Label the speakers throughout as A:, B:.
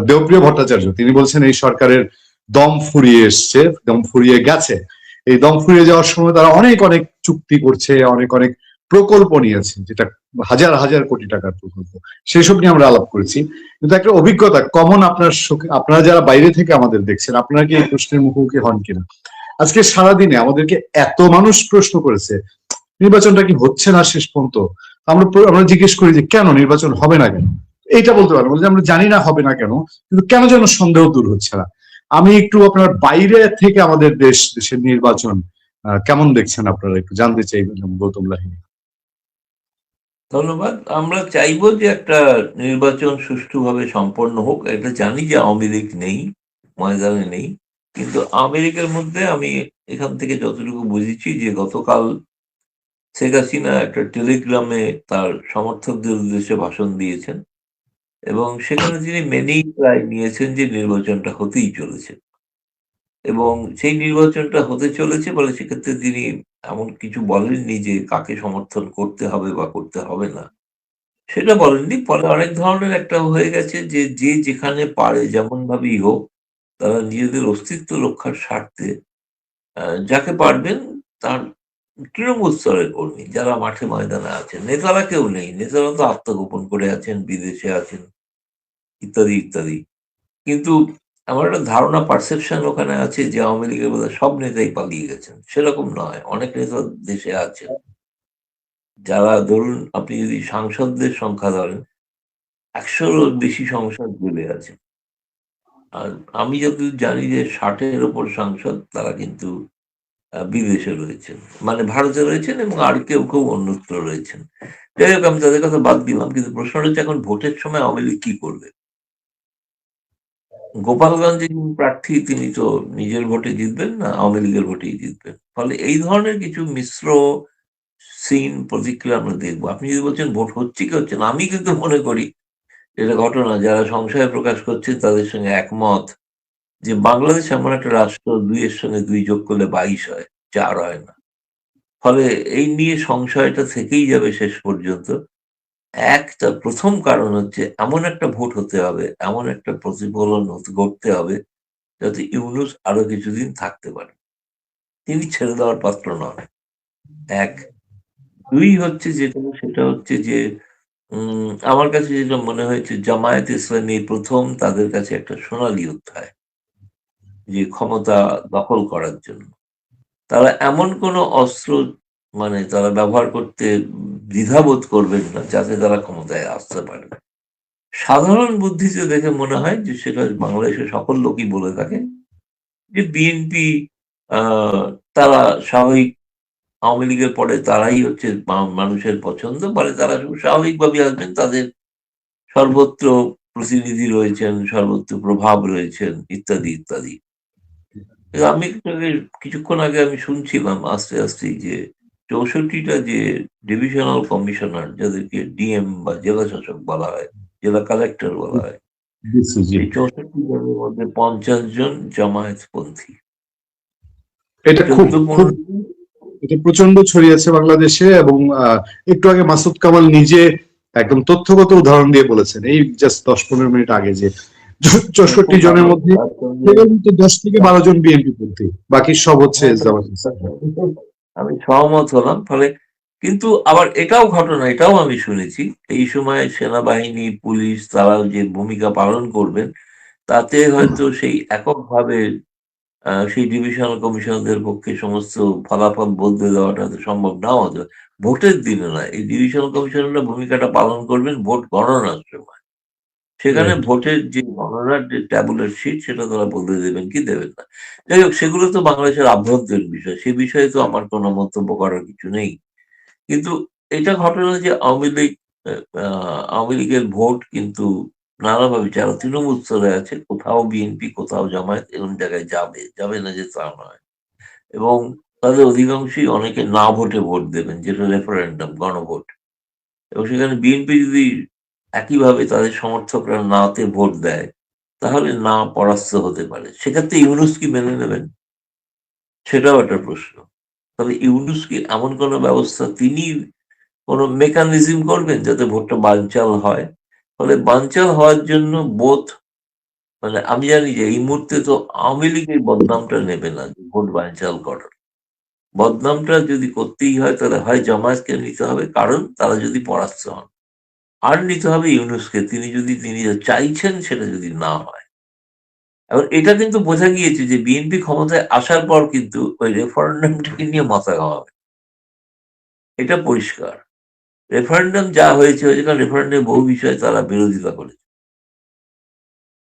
A: দেবপ্রিয় ভট্টাচার্য তিনি বলছেন এই সরকারের দম ফুরিয়ে এসছে, দম ফুরিয়ে গেছে। এই দম ফুরিয়ে যাওয়ার সময় তারা অনেক অনেক চুক্তি করছে, অনেক অনেক প্রকল্প নিয়েছে, যেটা হাজার হাজার কোটি টাকার প্রকল্প, সেসব নিয়ে আমরা আলাপ করেছি। কিন্তু একটা অভিজ্ঞতা কমন আপনারা যারা বাইরে থেকে আমাদের দেখছেন, আপনারা কি এই প্রশ্নের মুখোমুখি হন কিনা? আজকে সারাদিনে আমাদেরকে এত মানুষ প্রশ্ন করেছে নির্বাচনটা কি হচ্ছে না শেষ পর্যন্ত। আমরা জিজ্ঞেস করি যে কেন নির্বাচন হবে না কেন, এইটা বলতে পারবো যে আমরা জানি না হবে না কেন, কিন্তু কেন যেন সন্দেহ দূর হচ্ছে না। আমি একটু আপনার বাইরে থেকে আমাদের দেশের নির্বাচন কেমন দেখছেন আপনারা একটু জানতে চাই গৌতম লাহিড়ী।
B: ধন্যবাদ। আমরা চাইবো যে একটা নির্বাচন সুষ্ঠুভাবে সম্পন্ন হোক। এটা জানি যে আওয়ামী লীগ নেই, ময়দানে নেই, কিন্তু আওয়ামী লীগের মধ্যে আমি এখান থেকে যতটুকু বুঝেছি যে গতকাল শেখ হাসিনা একটা টেলিগ্রামে তার সমর্থকদের উদ্দেশ্যে ভাষণ দিয়েছেন এবং সেখানে তিনি মেনেই প্রায় নিয়েছেন যে নির্বাচনটা হতেই চলেছে এবং সেই নির্বাচনটা হতে চলেছে বলে সেক্ষেত্রে তিনি এমন কিছু বলেননি যে কাকে সমর্থন করতে হবে বা করতে হবে না, সেটা বলেননি। ফলে অনেক ধরনের একটা হয়ে গেছে যে যে যেখানে পারে যেমন ভাবেই হোক তারা নিজেদের অস্তিত্ব রক্ষার স্বার্থে যাকে পারবেন তার তৃণমূল স্তরের কর্মী যারা মাঠে ময়দানে আছেন, নেতারা কেউ নেই, নেতারা তো আত্মগোপন করে আছেন, বিদেশে আছেন, ইত্যাদি ইত্যাদি। কিন্তু আমার একটা ধারণা, পারসেপশন ওখানে আছে যে আওয়ামী লীগের বোধহয় সব নেতাই পালিয়ে গেছেন। সেরকম নয়, অনেক নেতা দেশে আছেন যারা, ধরুন আপনি যদি সাংসদদের সংখ্যা ধরেন, ১০০-র বেশি সংসদ জেলে আছে। আর আমি যতদূর জানি যে ৬০-এর ওপর সাংসদ তারা কিন্তু বিদেশে রয়েছেন, মানে ভারতে রয়েছেন এবং আর কেউ কেউ অন্যত্র রয়েছেন। যাই হোক, আমি তাদের কথা বাদ দিলাম, কিন্তু প্রশ্নটা হচ্ছে এখন ভোটের সময় আওয়ামী লীগ কি করবে। গোপালগঞ্জে যিনি প্রার্থী তিনি তো নিজের ভোটে জিতবেন না, আওয়ামী লীগের ভোটেই জিতবেন। ফলে এই ধরনের কিছু মিশ্র সিন প্রতিক্রিয়া আমরা দেখবো। আপনি যদি বলছেন ভোট হচ্ছে কি হচ্ছে না, আমি কিন্তু মনে করি এটা ঘটনা, যারা সংশয় প্রকাশ করছেন তাদের সঙ্গে একমত যে বাংলাদেশ এমন একটা রাষ্ট্র, ২-এর সঙ্গে ২ যোগ করলে ২২ হয়, ৪ হয় না। ফলে এই নিয়ে সংশয়টা থেকেই যাবে শেষ পর্যন্ত। তার প্রথম কারণ হচ্ছে এমন একটা ভোট হতে হবে, এমন একটা প্রতিফলন ঘটতে হবে যাতে ইউনূস আরো কিছুদিন থাকতে পারে। তিনি ছেড়ে দেওয়ার পাত্র নন। ১। ২ হচ্ছে যেটা, সেটা হচ্ছে যে আমার কাছে যেটা মনে হয়েছে, জামায়াত ইসলামী প্রথম তাদের কাছে একটা সোনালী অধ্যায় যে ক্ষমতা দখল করার জন্য। তারা এমন কোনো অস্ত্র মানে তারা ব্যবহার করতে দ্বিধাবোধ করবেন না যাতে তারা ক্ষমতায় আসতে পারে। সাধারণ বুদ্ধিতে দেখে মনে হয় যে সেটা বাংলাদেশের সকল লোকই বলে থাকে যে বিএনপি তারা স্বাভাবিক, আওয়ামী লীগের পরে তারাই হচ্ছে মানুষের পছন্দ, ফলে তারা স্বাভাবিকভাবে আসবেন, তাদের সর্বত্র প্রতিনিধি রয়েছেন, সর্বত্র প্রভাব রয়েছেন, ইত্যাদি ইত্যাদি। আমি কিছুক্ষণ আগে আমি শুনছিলাম আস্তে আস্তে যে ৬৪টা যে ডিভিশনাল কমিশনার, যাদেরকে ডিএম বা জেলা শাসক বলা হয়, জেলা কালেক্টর বলা হয়, এই ৬৪ জনের মধ্যে ৫০ জন জামায়াতপন্থী।
A: এটা খুব খুব এটা প্রচন্ড ছড়িয়েছে বাংলাদেশে, এবং একটু আগে মাসুদ কামাল নিজে একদম তথ্যগত উদাহরণ দিয়ে বলেছেন এই জাস্ট ১০-১৫ মিনিট আগে যে ৬৪ জনের মধ্যে ১০ থেকে ১২ জন বিএনপি পন্থী, বাকি সব হচ্ছে
B: আমি সহমত হলাম। ফলে কিন্তু আবার এটাও ঘটনা, এটাও আমি শুনেছি এই সময় সেনাবাহিনী, পুলিশ তারা যে ভূমিকা পালন করবেন তাতে হয়তো সেই এককভাবে সেই ডিভিশনাল কমিশনারদের পক্ষে সমস্ত ফলাফল বদলে দেওয়াটা তো সম্ভব নাও হতে পারে। ভোটের দিনে নয়, এই ডিভিশনাল কমিশনাররা ভূমিকাটা পালন করবেন ভোট গণনার সময়। সেখানে ভোটের যে গণনার যে ট্যাবুলার শিট সেটা তারা বদলে দেবেন কি দেবেন না। যাই হোক, সেগুলো তো বাংলাদেশের আভ্যন্তরীণ বিষয়, সে বিষয়ে তো আমার কোনো মন্তব্য করার কিছু নেই। কিন্তু এটা ঘটনা যে আওয়ামী লীগের ভোট কিন্তু নানাভাবে যারা তৃণমূল স্তরে আছে, কোথাও বিএনপি, কোথাও জামায়াত, এরকম জায়গায় যাবে না যে তা নয়। এবং তাদের অধিকাংশই অনেকে না ভোটে ভোট দেবেন, যেটা রেফারেন্ডাম, গণভোট। এবং সেখানে বিএনপি যদি একইভাবে তাদের সমর্থকরা নাতে ভোট দেয় তাহলে না পরাস্ত হতে পারে। সেক্ষেত্রে ইউনূস কি মেনে নেবেন? সেটাও একটা প্রশ্ন। তবে ইউনূস কি এমন কোনো ব্যবস্থা, তিনি কোনো মেকানিজম করবেন যাতে ভোটটা বানচাল হয়? ফলে বানচাল হওয়ার জন্য বোথ মানে আমি জানি যে এই মুহূর্তে তো আওয়ামী লীগ এই বদনামটা নেবে না যে ভোট বানচাল করার। বদনামটা যদি করতেই হয় তাহলে হয় জামায়াতকে নিতে হবে, কারণ তারা যদি পরাস্ত হন, আর নিতে হবে ইউনূসকে, তিনি যা চাইছেন সেটা যদি না হয়। এবং এটা কিন্তু বোঝা গিয়েছে যে বিএনপি ক্ষমতায় আসার পর কিন্তু ওই রেফারেন্ডামটাকে নিয়ে মাথা ঘামাবে, এটা পরিষ্কার। রেফারেন্ডাম যা হয়েছে কারণ রেফারেন্ডামে বহু বিষয়ে তারা বিরোধিতা করেছে।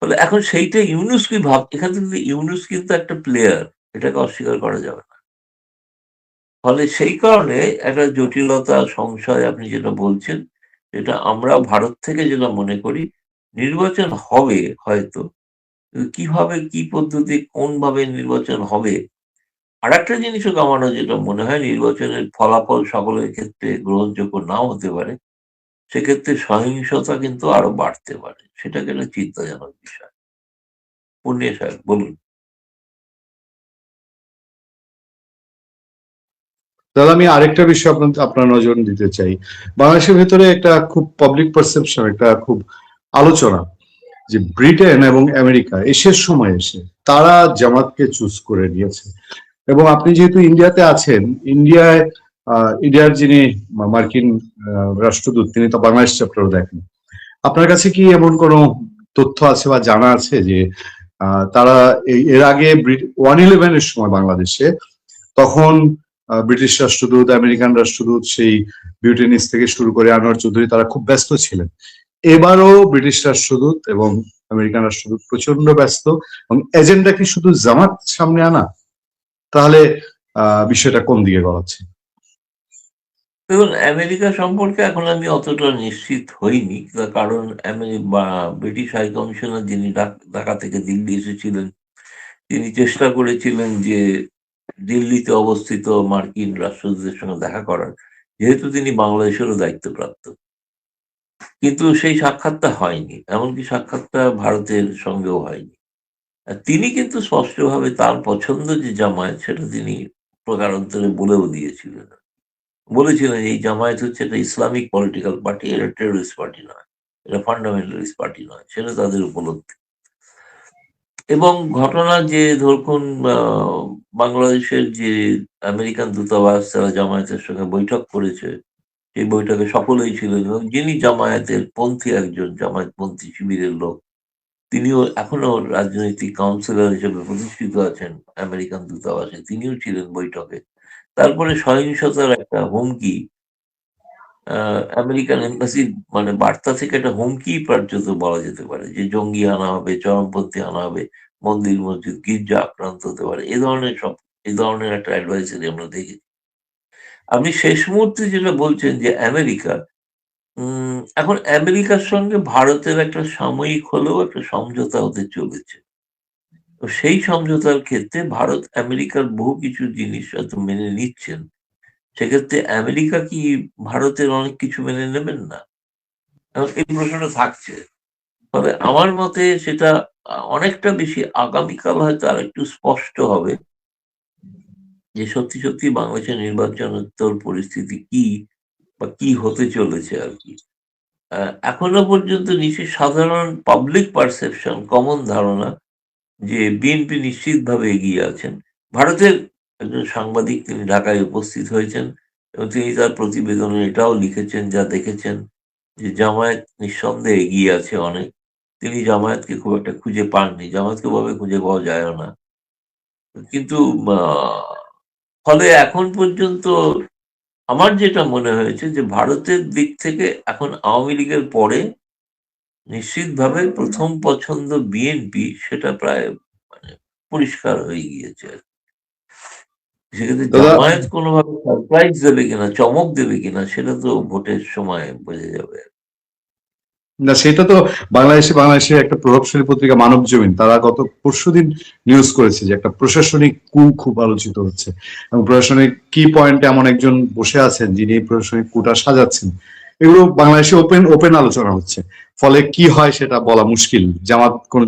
B: ফলে এখন সেইটা ইউনূস কি এখান থেকে ইউনূস কিন্তু একটা প্লেয়ার, এটাকে অস্বীকার করা যাবে না। ফলে সেই কারণে একটা জটিলতা, সংশয় আপনি যেটা বলছেন, এটা আমরা ভারত থেকে যেটা মনে করি, নির্বাচন হবে হয়তো, কিন্তু কিভাবে, কি পদ্ধতি, কোনভাবে নির্বাচন হবে। আরেকটা জিনিসও আমার যেটা মনে হয়, নির্বাচনের ফলাফল সকলের ক্ষেত্রে গ্রহণযোগ্য নাও হতে পারে। সেক্ষেত্রে সহিংসতা কিন্তু আরো বাড়তে পারে। সেটাকে একটা চিন্তাজনক বিষয়। পূর্ণিয়া সাহেব বলুন।
A: তাহলে আমি আরেকটা বিষয় আপনার নজর দিতে চাই। বাংলাদেশের ভেতরে একটা খুব পাবলিক পারসেপশন, একটা খুব আলোচনা, যে ব্রিটেন এবং আমেরিকা শেষ সময় এসে তারা জামাতকে চুজ করে নিয়েছে। এবং আপনি যেহেতু ইন্ডিয়াতে আছেন, ইন্ডিয়ার যিনি মার্কিন রাষ্ট্রদূত, তিনি তো বাংলাদেশ চ্যাপ্টারও দেখেন। আপনার কাছে কি এমন কোনো তথ্য আছে বা জানা আছে যে তারা এর আগে 1/11-এর সময় বাংলাদেশে, তখন ব্রিটিশ রাষ্ট্রদূত, আমেরিকান রাষ্ট্রদূত, সেই বিউটেনিস থেকে শুরু করে আনোয়ার চৌধুরী, তারা খুব ব্যস্ত ছিলেন। এবারও ব্রিটিশ রাষ্ট্রদূত এবং আমেরিকান রাষ্ট্রদূত প্রচন্ড ব্যস্ত, এবং এজেন্ডা কি শুধু জামাত সামনে আনা? তাহলে বিষয়টা কোন দিকে গড়াচ্ছে?
B: দেখুন, আমেরিকা সম্পর্কে এখন আমি অতটা নিশ্চিত হইনি। তার কারণ ব্রিটিশ হাই কমিশনার যিনি ঢাকা থেকে দিল্লি এসেছিলেন, তিনি চেষ্টা করেছিলেন যে দিল্লিতে অবস্থিত মার্কিন রাষ্ট্রদূতের সঙ্গে দেখা করার, যেহেতু তিনি বাংলাদেশেরও দায়িত্বপ্রাপ্ত। কিন্তু সেই সাক্ষাৎটা হয়নি, এমনকি সাক্ষাৎটা ভারতের সঙ্গেও হয়নি। আর তিনি কিন্তু স্পষ্টভাবে তার পছন্দ যে জামায়াত, সেটা তিনি প্রকারান্তরে বলেও দিয়েছিলেন। বলেছিলেন এই জামায়াত হচ্ছে একটা ইসলামিক পলিটিক্যাল পার্টি, এটা টেররিস্ট পার্টি নয়, এটা ফান্ডামেন্টালিস্ট পার্টি নয়, সেটা তাদের উপলব্ধি। এবং ঘটনা যে ধরুন, বাংলাদেশের যে আমেরিকান দূতাবাস তারা জামায়াতের সঙ্গে বৈঠক করেছে, সেই বৈঠকে সকলেই ছিলেন, এবং যিনি জামায়াতের পন্থী, একজন জামায়াতপন্থী শিবিরের লোক, তিনিও এখনো রাজনৈতিক কাউন্সিলর হিসেবে প্রতিষ্ঠিত আছেন আমেরিকান দূতাবাসে, তিনিও ছিলেন বৈঠকে। তারপরে সহিংসতার একটা হুমকি, আমেরিকান এম্বাসির মানে বার্তা থেকে একটা হুমকি পর্যন্ত বলা যেতে পারে, যে জঙ্গি আনা হবে, চরমপন্থী আনা হবে, মন্দির মসজিদ গির্জা আক্রান্ত হতে পারে, এই ধরনের একটা অ্যাডভাইসারি আমরা দেখেছি। আপনি শেষ মুহূর্তে যেটা বলছেন যে আমেরিকা, এখন আমেরিকার সঙ্গে ভারতের একটা সাময়িক হলেও একটা সমঝোতা হতে চলেছে। তো সেই সমঝোতার ক্ষেত্রে ভারত আমেরিকার বহু কিছু জিনিস হয়তো মেনে নিচ্ছেন। সেক্ষেত্রে আমেরিকা কি ভারতের অনেক কিছু মেনে নেবেন না? এখন এই প্রশ্নটা থাকছে। তবে আমার মতে সেটা অনেকটা বেশি আগামীকাল হয়তো আরেকটু স্পষ্ট হবে যে সত্যি, সত্যি বাংলাদেশের নির্বাচনোত্তর পরিস্থিতি কি বা কি হতে চলেছে আরকি। এখনো পর্যন্ত সাধারণ পাবলিক পারসেপশন, কমন ধারণা যে বিএনপি নিশ্চিতভাবে এগিয়ে আছেন। ভারতের একজন সাংবাদিক, তিনি ঢাকায় উপস্থিত হয়েছেন এবং তিনি তার প্রতিবেদনে এটাও লিখেছেন, যা দেখেছেন, যে জামায়াত নিঃসন্দেহে এগিয়ে আছে অনেক। তিনি জামায়াতকে খুব একটা খুঁজে পাননি। জামায়াতকে ওভাবে খুঁজে পাওয়া যায়ও না। কিন্তু আ ফলে এখন পর্যন্ত আমার যেটা মনে হয়েছে যে ভারতের দিক থেকে এখন আওয়ামী লীগের পরে নিশ্চিতভাবে ১ম পছন্দ বিএনপি, সেটা প্রায় মানে পরিষ্কার হয়ে গিয়েছে আরকি। সেক্ষেত্রে
A: দাদা,
B: জামায়াত কোনোভাবে সারপ্রাইজ দেবে কিনা, চমক দেবে কিনা, সেটা তো ভোটের সময় বোঝা যাবে।
A: না সেটা তো বাংলাদেশের একটা প্রভাবশালী পত্রিকা মানবজমিন, তারা গত পরশুদিন নিউজ করেছে যে একটা প্রশাসনিক কু খুব আলোচিত হচ্ছে, এবং প্রশাসনিক কি পয়েন্টে এমন একজন বসে আছেন যিনি এই প্রশাসনিক কুটা সাজাচ্ছেন। এগুলো বাংলাদেশে ওপেন ওপেন আলোচনা হচ্ছে। ফলে কি হয় সেটা বলা মুশকিল। জামাত কোন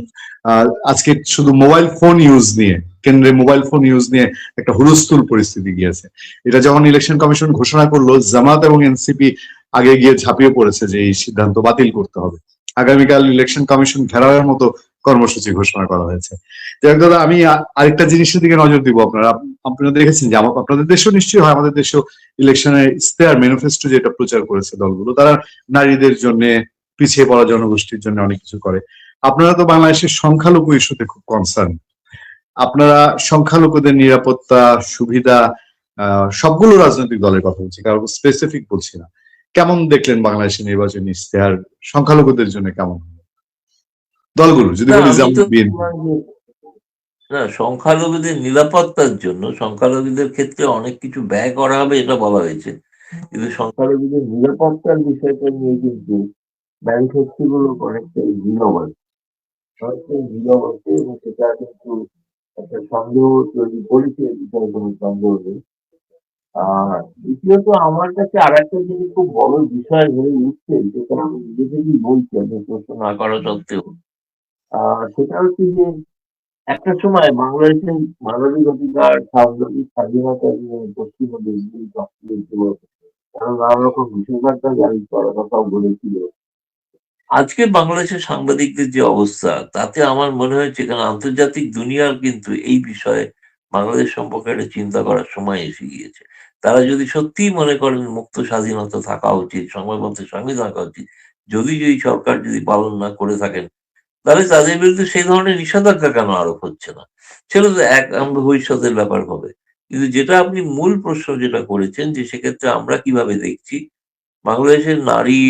A: আজকে শুধু মোবাইল ফোন ইউজ নিয়ে, কেন্দ্রে মোবাইল ফোন ইউজ নিয়ে একটা হুলস্থুল পরিস্থিতি গিয়েছে। এটা যখন ইলেকশন কমিশন ঘোষণা করলো, জামাত এবং এনসিপি আগে গিয়ে ঝাঁপিয়ে পড়েছে যে এই সিদ্ধান্ত বাতিল করতে হবে। আগামীকাল ইলেকশন কমিশন ঘেরাওয়ের মতো কর্মসূচি ঘোষণা করা হয়েছে। যাই হোক দাদা, আমি আরেকটা জিনিসের দিকে নজর দিব। আপনারা দেখেছেন যে আপনাদের দেশেও নিশ্চয়ই হয়, আমাদের দেশেও ইলেকশনে ইশতেহার ম্যানিফেস্টো যেটা প্রচার করেছে দলগুলো, তারা নারীদের জন্য, পিছিয়ে পড়া জনগোষ্ঠীর জন্য অনেক কিছু করে। আপনারা তো বাংলাদেশের সংখ্যালঘু ইস্যুতে খুব কনসার্ন। আপনারা সংখ্যালঘুদের নিরাপত্তা, সুবিধা, সবগুলো রাজনৈতিক দলের কথা বলছি, কারণ স্পেসিফিক বলছি না। কেমন দেখলেন বাংলাদেশের নির্বাচনী ইশতেহার? সংখ্যালঘুদের জন্য কেমন হলো দলগুলো, যদি
B: না
A: বলি
B: আমি
A: যেমন
B: তো
A: বিএনপি?
B: না, সংখ্যালঘুদের নিরাপত্তার জন্য সংখ্যালঘুদের ক্ষেত্রে অনেক কিছু ব্যয় করা হবে এটা বলা হয়েছে, কিন্তু সংখ্যালঘুদের নিরাপত্তার বিষয়টা নিয়ে কিন্তু ম্যানিফেস্টোগুলো অনেকটাই নীরব আছে। অনেকটাই নীরব আছে এবং সেটা কিন্তু একটা সন্দেহ তৈরি করেছে, এ বিষয়ে কোনো সন্দেহ নেই। আর দ্বিতীয়ত আমার কাছে আরেকটা জিনিস খুব বড় বিষয় হয়ে উঠছে, যেটা আমি নিজে থেকেই বলছি আমি প্রশ্ন না করা সত্ত্বেও। সেটা হচ্ছে যে একটা সময় বাংলাদেশের মানবিক অধিকার, সাংবিধানিক স্বাধীনতা নিয়ে পশ্চিমা দেশগুলি সক্রিয় ছিল, তারা নানা রকম নিষেধাজ্ঞা জারি করার কথাও বলেছিল। আজকে বাংলাদেশের সাংবাদিকদের যে অবস্থা, তাতে আমার মনে হয়েছে, কারণ আন্তর্জাতিক দুনিয়ার কিন্তু এই বিষয়ে বাংলাদেশ সম্পর্কে একটা চিন্তা করার সময় এসে গিয়েছে। তারা যদি সত্যিই মনে করেন মুক্ত স্বাধীনতা থাকা উচিত, সংবাদপত্রের সঙ্গে থাকা উচিত, যদি সরকার যদি পালন না করে থাকেন, তাহলে তাদের বিরুদ্ধে সেই ধরনের নিষেধাজ্ঞা কেন আরোপ হচ্ছে না? সেটা তো এক ভবিষ্যতের ব্যাপার হবে। কিন্তু যেটা আপনি মূল প্রশ্ন যেটা করেছেন, যে সেক্ষেত্রে আমরা কিভাবে দেখছি, বাংলাদেশের নারী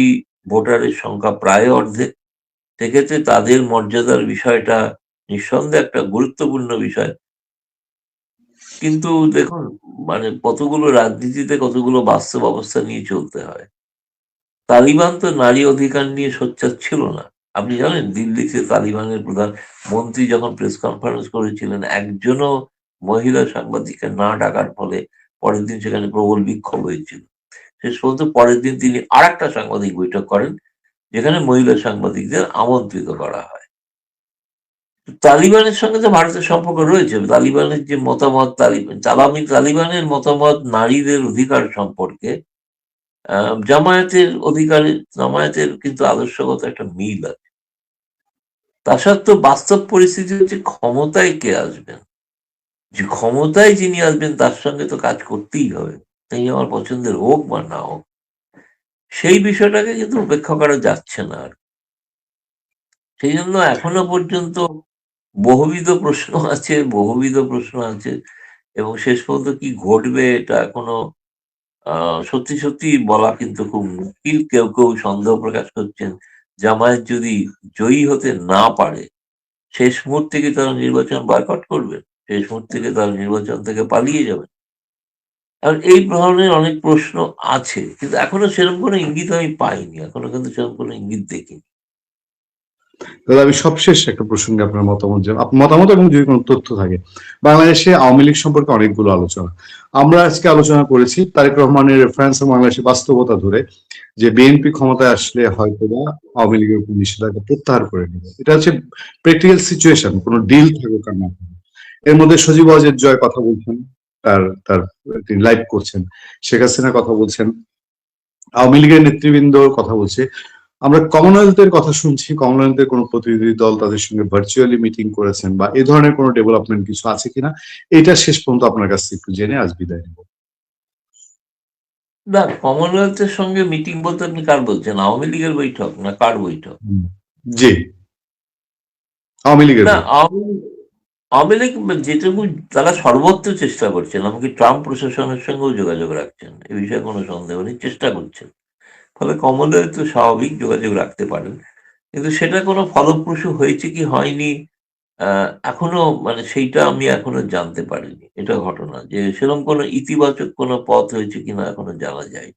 B: ভোটারের সংখ্যা প্রায় অর্ধেক। সেক্ষেত্রে তাদের মর্যাদার বিষয়টা নিঃসন্দেহে একটা গুরুত্বপূর্ণ বিষয়। কিন্তু দেখুন, মানে কতগুলো রাজনীতিতে কতগুলো বাস্তব অবস্থা নিয়ে চলতে হয়। তালিবান তো নারী অধিকার নিয়ে সোচ্চার ছিল না। আপনি জানেন দিল্লিতে তালিবানের প্রধান মন্ত্রী যখন প্রেস কনফারেন্স করেছিলেন, একজনও মহিলা সাংবাদিককে না ডাকার ফলে পরের দিন সেখানে প্রবল বিক্ষোভ হয়েছিল। শেষ পর্যন্ত পরের দিন তিনি আরেকটা সাংবাদিক বৈঠক করেন, যেখানে মহিলা সাংবাদিকদের আমন্ত্রিত করা হয়। তালিবানের সঙ্গে তো ভারতের সম্পর্ক রয়েছে। তালিবানের যে মতামত, তালিবানের মতামত নারীদের অধিকার সম্পর্কে জামায়াতের কিন্তু আদর্শগত একটা মিল আছে। তা সত্ত্বেও বাস্তব পরিস্থিতি হচ্ছে, ক্ষমতায় কে আসবেন, যে ক্ষমতায় যিনি আসবেন তার সঙ্গে তো কাজ করতেই হবে, তাই আমার পছন্দের হোক বা না হোক। সেই বিষয়টাকে কিন্তু উপেক্ষা করা যাচ্ছে না আর। সেই জন্য এখনো পর্যন্ত বহুবিধ প্রশ্ন আছে এবং শেষ পর্যন্ত কি ঘটবে এটা এখনো সত্যি বলা কিন্তু খুব মুশকিল। কেউ সন্দেহ প্রকাশ করছেন, জামায়াত যদি জয়ী হতে না পারে, শেষ মুহূর্তে কি তারা নির্বাচন বয়কট করবে? শেষ মুহূর্তে কি তারা নির্বাচন থেকে পালিয়ে যাবে? আর এই ধরনের অনেক প্রশ্ন আছে, কিন্তু এখনো সেরকম কোনো ইঙ্গিত আমি পাইনি। এখনো কিন্তু সেরকম কোনো ইঙ্গিত দেখিনি।
A: দাদা, আমি সবশেষ একটা প্রসঙ্গে আপনার মতামত এবং যদি কোনো তথ্য থাকে। বাংলাদেশে আওয়ামী লীগ সম্পর্কে অনেকগুলো আলোচনা আমরা আজকে আলোচনা করেছি, তারেক রহমানের রেফারেন্স বাংলাদেশের বাস্তবতা ধরে, যে বিএনপি ক্ষমতায় আসলে হয়তো বা আওয়ামী লীগের উপর নিষেধাজ্ঞা প্রত্যাহার করে নেবে। এটা হচ্ছে প্র্যাকটিক্যাল সিচুয়েশন, কোনো ডিল থাকুক আর না থাকুক। এর মধ্যে সজীব ওয়াজেদ জয় কথা বলছেন, তার তার তিনি লাইভ করছেন। শেখ হাসিনা কথা বলছেন, আওয়ামী লীগের নেতৃবৃন্দ কথা বলছে। আমরা কমনওয়েলথের কথা শুনছি, কমনওয়েলথের কোনো প্রতিনিধি দল তাদের সঙ্গে ভার্চুয়ালি মিটিং করেছেন, বা এই ধরনের কোনো ডেভেলপমেন্ট কিছু আছে কিনা, এটা শেষ পর্যন্ত আপনার কাছ থেকে একটু জেনে আজ বিদায় নেব।
B: না, কমনওয়েলথের সঙ্গে মিটিং বলতে আপনি কার বলছেন? আওয়ামী লীগের বৈঠক না কার বৈঠক?
A: জি, আওয়ামী লীগের
B: না,
A: বৈঠক।
B: আওয়ামী লীগ যেটুকু তারা সর্বত্র চেষ্টা করছেন, এমনকি ট্রাম্প প্রশাসনের সঙ্গেও যোগাযোগ রাখছেন, এ বিষয়ে কোনো সন্দেহ নেই, চেষ্টা করছেন। ফলে কমনওয়েলথ তো স্বাভাবিক যোগাযোগ রাখতে পারেন, কিন্তু সেটা কোনো ফলপ্রসূ হয়েছে কি হয়নি এখনো মানে সেইটা আমি এখনো জানতে পারিনি। এটা ঘটনা যে সেরকম কোনো ইতিবাচক কোনো পথ হয়েছে কিনা এখনো জানা যায়।